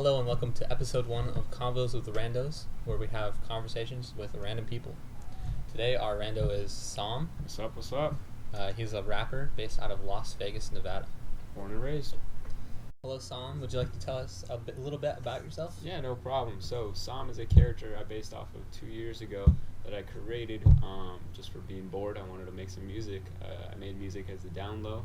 Hello and welcome to episode 1 of Convos with the Randos, where we have conversations with random people. Today our rando is Sam. What's up? He's a rapper based out of Las Vegas, Nevada. Born and raised. Hello Sam, would you like to tell us a little bit about yourself? Yeah, no problem. So Sam is a character I based off of 2 years ago that I created just for being bored. I wanted to make some music. I made music as a down low.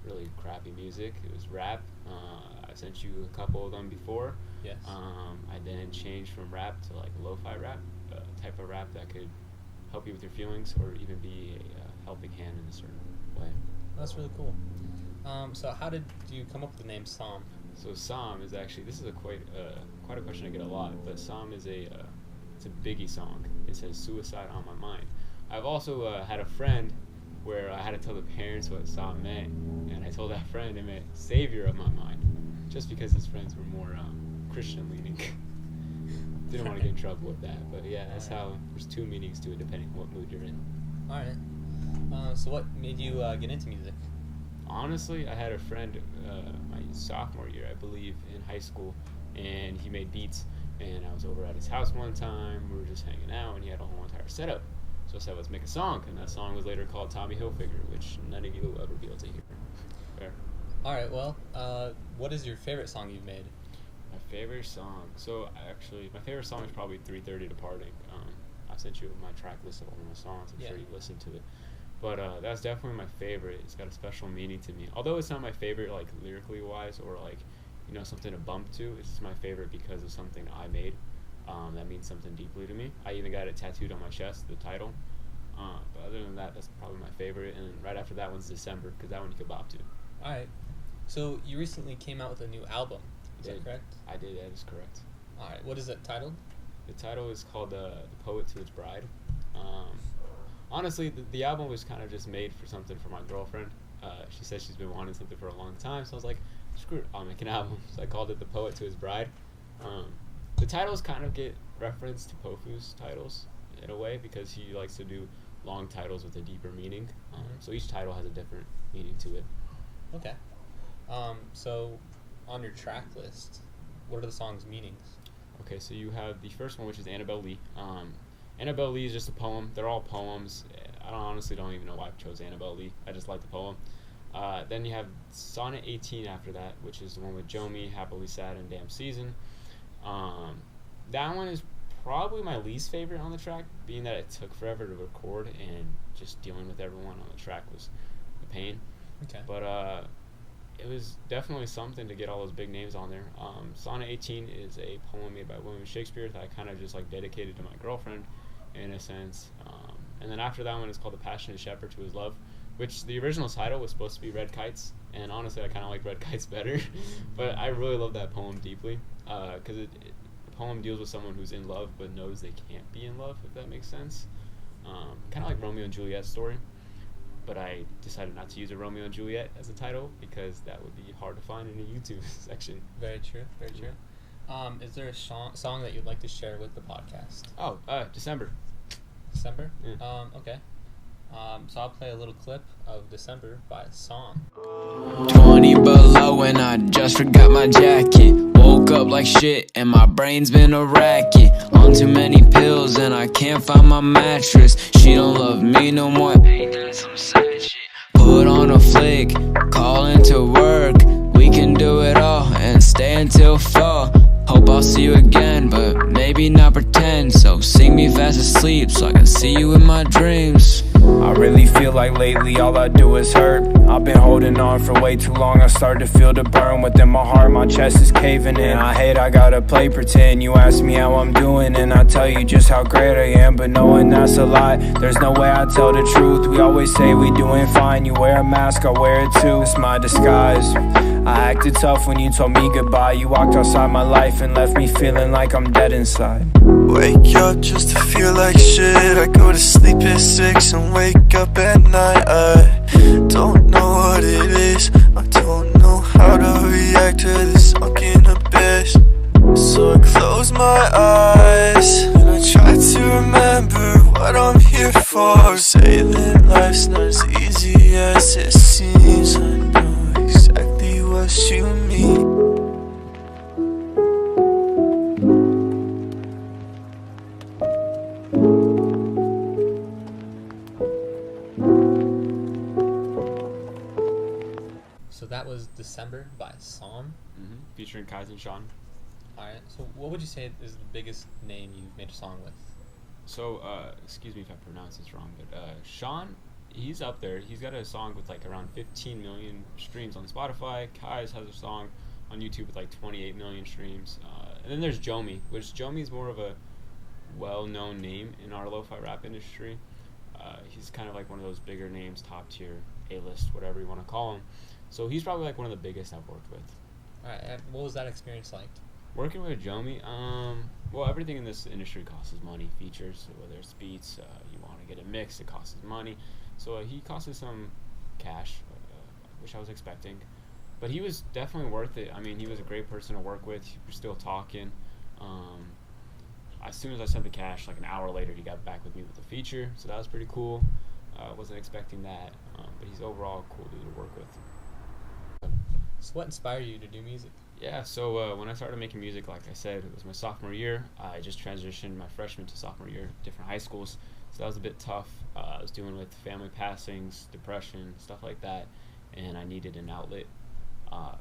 Really crappy music. It was rap. I sent you a couple of them before. Yes. I then changed from rap to like lo-fi rap, a type of rap that could help you with your feelings or even be a helping hand in a certain way. That's really cool. So how did you come up with the name Sam? So Sam is actually, this is quite a question I get a lot, but Sam is it's a Biggie song. It says "Suicide on My Mind." I've also had a friend where I had to tell the parents what Sam meant, and I told that friend it meant "Savior of My Mind," just because his friends were more Christian leaning. Didn't want to get in trouble with that, but yeah, that's how. There's two meanings to it depending on what mood you're in. All right. So what made you get into music? Honestly, I had a friend my sophomore year, I believe, in high school, and he made beats. And I was over at his house one time. We were just hanging out, and he had a whole entire setup. So I said, let's make a song, and that song was later called Tommy Hilfiger, which none of you will ever be able to hear. Fair. All right. Well, what is your favorite song you've made? My favorite song. So actually, my favorite song is probably 3:30 Departing. I sent you my track list of all my songs. I'm sure you listened to it. But that's definitely my favorite. It's got a special meaning to me. Although it's not my favorite, like lyrically wise, or like something to bump to. It's just my favorite because of something I made. That means something deeply to me. I even got it tattooed on my chest, the title. But other than that, that's probably my favorite. And right after that one's December, because that one you could bop to. All right. So you recently came out with a new album. Is that correct? I did. That is correct. All right. What is it titled? The title is called "The Poet to His Bride." Honestly, the album was kind of just made for something for my girlfriend. She said she's been wanting something for a long time, so I was like, screw it, I'll make an album. So I called it "The Poet to His Bride." The titles kind of get reference to Pofu's titles in a way because he likes to do long titles with a deeper meaning. So each title has a different meaning to it. Okay. So on your track list, what are the song's meanings? Okay, so you have the first one, which is Annabelle Lee. Annabelle Lee is just a poem. They're all poems. I honestly don't even know why I chose Annabelle Lee. I just like the poem. Then you have Sonnet 18 after that, which is the one with Jomi, Happily Sad, and Damn Season. That one is probably my least favorite on the track, being that it took forever to record and just dealing with everyone on the track was a pain. Okay. But it was definitely something to get all those big names on there. Sonnet 18 is a poem made by William Shakespeare that I kind of just like dedicated to my girlfriend in a sense. And then after that one is called The Passionate Shepherd to His Love, which the original title was supposed to be Red Kites, and honestly I kind of like Red Kites better. But I really love that poem deeply because the poem deals with someone who's in love but knows they can't be in love, if that makes sense. Kind of like Romeo and Juliet's story, but I decided not to use a Romeo and Juliet as a title because that would be hard to find in a YouTube section. Very true, very true. Is there a song that you'd like to share with the podcast? Oh, December. December? Yeah. Okay. So I'll play a little clip of December by Song. 20 below and I just forgot my jacket. Woke up like shit and my brain's been a racket. On too many pills and I can't find my mattress. She don't love me no more. Put on a flick, call into work. We can do it all and stay until fall. Hope I'll see you again, but maybe not pretend. So sing me fast asleep so I can see you in my dreams. I really feel like lately all I do is hurt. I've been holding on for way too long. I start to feel the burn within my heart. My chest is caving in. I hate I gotta play pretend. You ask me how I'm doing and I tell you just how great I am, but knowing that's a lie. There's no way I tell the truth. We always say we doing fine. You wear a mask, I wear it too. It's my disguise. I acted tough when you told me goodbye. You walked outside my life and left me feeling like I'm dead inside. Wake up just to feel like shit. I go to sleep at 6 and wake up at 9. I don't know what it is. I don't know how to react to this sunken abyss. So I close my eyes and I try to remember what I'm here for. Say that life's not as easy as it seems. I know exactly what you mean. December by Psalm. Featuring Kaizen Sean. Alright, so what would you say is the biggest name you've made a song with? So, excuse me if I pronounce this wrong, but Sean, he's up there. He's got a song with like around 15 million streams on Spotify. Kai's has a song on YouTube with like 28 million streams. And then there's Jomi, which Jomi is more of a well-known name in our lo-fi rap industry. He's kind of like one of those bigger names, top tier, A-list, whatever you want to call him. So he's probably like one of the biggest I've worked with. Alright, and what was that experience like? Working with Jomi, well, everything in this industry costs money. Features, so whether it's beats, you want to get it mixed, it costs money. So he cost us some cash, which I was expecting. But he was definitely worth it. I mean, he was a great person to work with. We're still talking. As soon as I sent the cash, like an hour later, he got back with me with the feature. So that was pretty cool. Wasn't expecting that, but he's overall a cool dude to work with. So what inspired you to do music? Yeah, so when I started making music, like I said, it was my sophomore year. I just transitioned my freshman to sophomore year, different high schools. So that was a bit tough. I was dealing with family passings, depression, stuff like that, and I needed an outlet.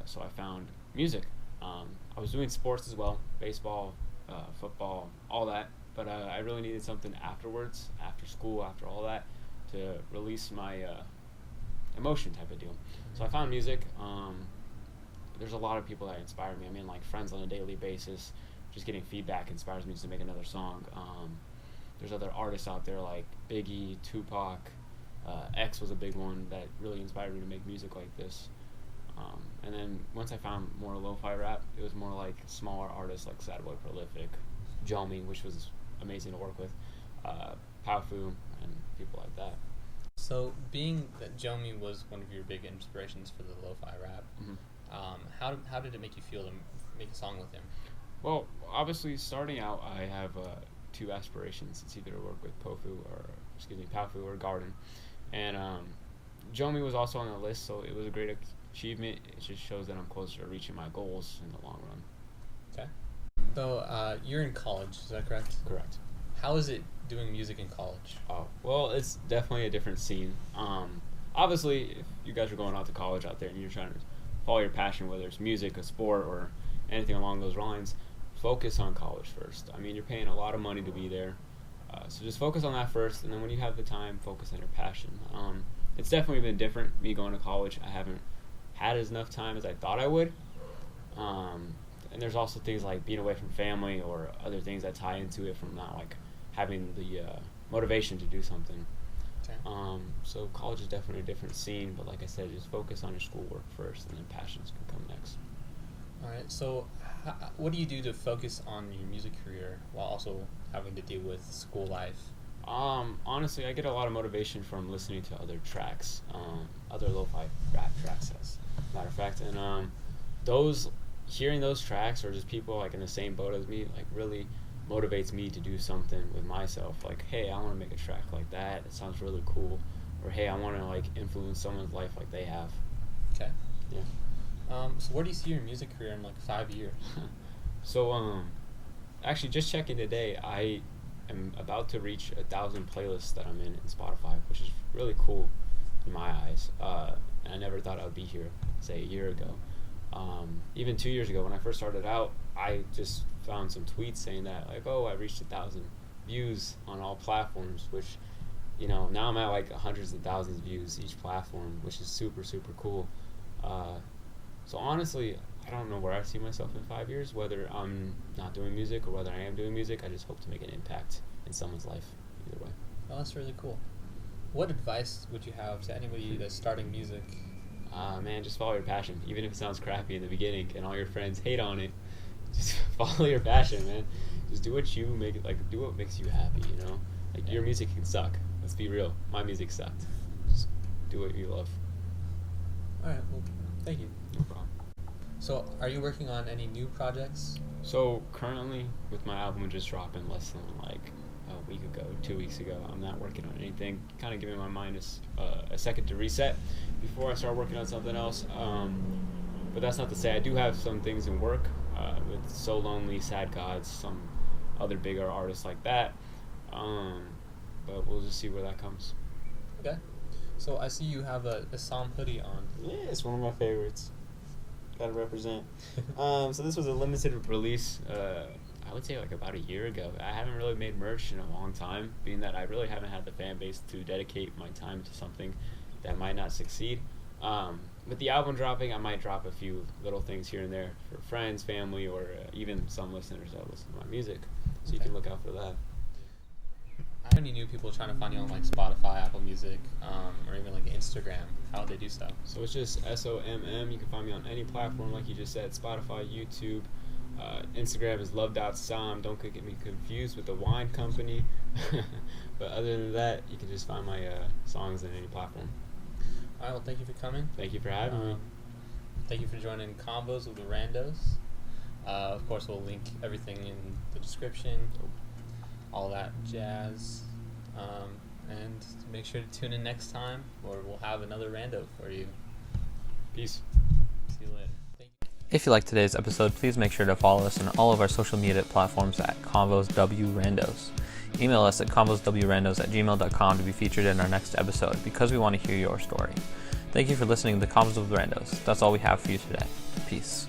So I found music. I was doing sports as well, baseball, football, all that. But I really needed something afterwards, after school, after all that, to release my emotion type of deal. So I found music. There's a lot of people that inspire me. I mean, like friends on a daily basis. Just getting feedback inspires me to make another song. There's other artists out there like Biggie, Tupac, X was a big one that really inspired me to make music like this. And then once I found more lo-fi rap, it was more like smaller artists like Sadboy Prolific, Jomi, which was amazing to work with, Paufu, and people like that. So being that Jomi was one of your big inspirations for the lo-fi rap, how did it make you feel to make a song with him? Well, obviously starting out, I have two aspirations. It's either to work with Paufu or Garden. And Jomi was also on the list, so it was a great achievement. It just shows that I'm closer to reaching my goals in the long run. Okay. So you're in college, is that correct? Correct. How is it doing music in college? Oh, well, it's definitely a different scene. Obviously, if you guys are going out to college out there and you're trying to follow your passion, whether it's music, a sport, or anything along those lines, focus on college first. I mean, you're paying a lot of money to be there. So just focus on that first, and then when you have the time, focus on your passion. It's definitely been different, me going to college. I haven't had as enough time as I thought I would. And there's also things like being away from family or other things that tie into it from not like having the motivation to do something. Okay. So college is definitely a different scene, but like I said, just focus on your schoolwork first, and then passions can come next. All right. So what do you do to focus on your music career while also having to deal with school life? Honestly, I get a lot of motivation from listening to other tracks, other lo-fi rap tracks, as a matter of fact, and hearing those tracks or just people like in the same boat as me, like really motivates me to do something with myself. Like, hey, I want to make a track like that. It sounds really cool. Or hey, I want to like influence someone's life like they have. Okay. Yeah. So where do you see your music career in like 5 years? So, actually, just checking today, I am about to reach 1,000 playlists that I'm in Spotify, which is really cool in my eyes. And I never thought I would be here, say, a year ago. Even 2 years ago, when I first started out, I just found some tweets saying that, like, oh, I reached 1,000 views on all platforms, which, you know, now I'm at like hundreds of thousands of views each platform, which is super, super cool. So honestly, I don't know where I see myself in 5 years, whether I'm not doing music or whether I am doing music. I just hope to make an impact in someone's life, either way. Oh, that's really cool. What advice would you have to anybody that's starting music? Man, just follow your passion. Even if it sounds crappy in the beginning and all your friends hate on it, just follow your passion, man. Just do what you make it, like, do what makes you happy, you know? Like, your music can suck. Let's be real. My music sucked. Just do what you love. All right, well, thank you. No problem. So, are you working on any new projects? So, currently, with my album just dropping less than, like, a week ago, 2 weeks ago, I'm not working on anything. Kind of giving my mind a second to reset before I start working on something else. But that's not to say I do have some things in work with So Lonely, Sad Gods, some other bigger artists like that. But we'll just see where that comes. Okay. So I see you have a Psalm hoodie on. Yeah, it's one of my favorites. Gotta represent. So this was a limited release. I would say like about a year ago. I haven't really made merch in a long time, being that I really haven't had the fan base to dedicate my time to something that might not succeed. With the album dropping, I might drop a few little things here and there for friends, family, or even some listeners that listen to my music. So you can look out for that. How many new people trying to find you on like Spotify, Apple Music, or even like Instagram? How would they do so? So it's just SOMM. You can find me on any platform, like you just said, Spotify, YouTube. Instagram is love.som. Don't get me confused with the wine company. But other than that, you can just find my songs on any platform. All right, well, thank you for coming. Thank you for having me. Thank you for joining Convos with the Randos. Of course, we'll link everything in the description, all that jazz. And make sure to tune in next time, or we'll have another rando for you. Peace. See you later. Thank you. If you liked today's episode, please make sure to follow us on all of our social media platforms at ConvosWRandos. Email us at convoswrandos@gmail.com to be featured in our next episode, because we want to hear your story. Thank you for listening to the Convos with Randos. That's all we have for you today. Peace.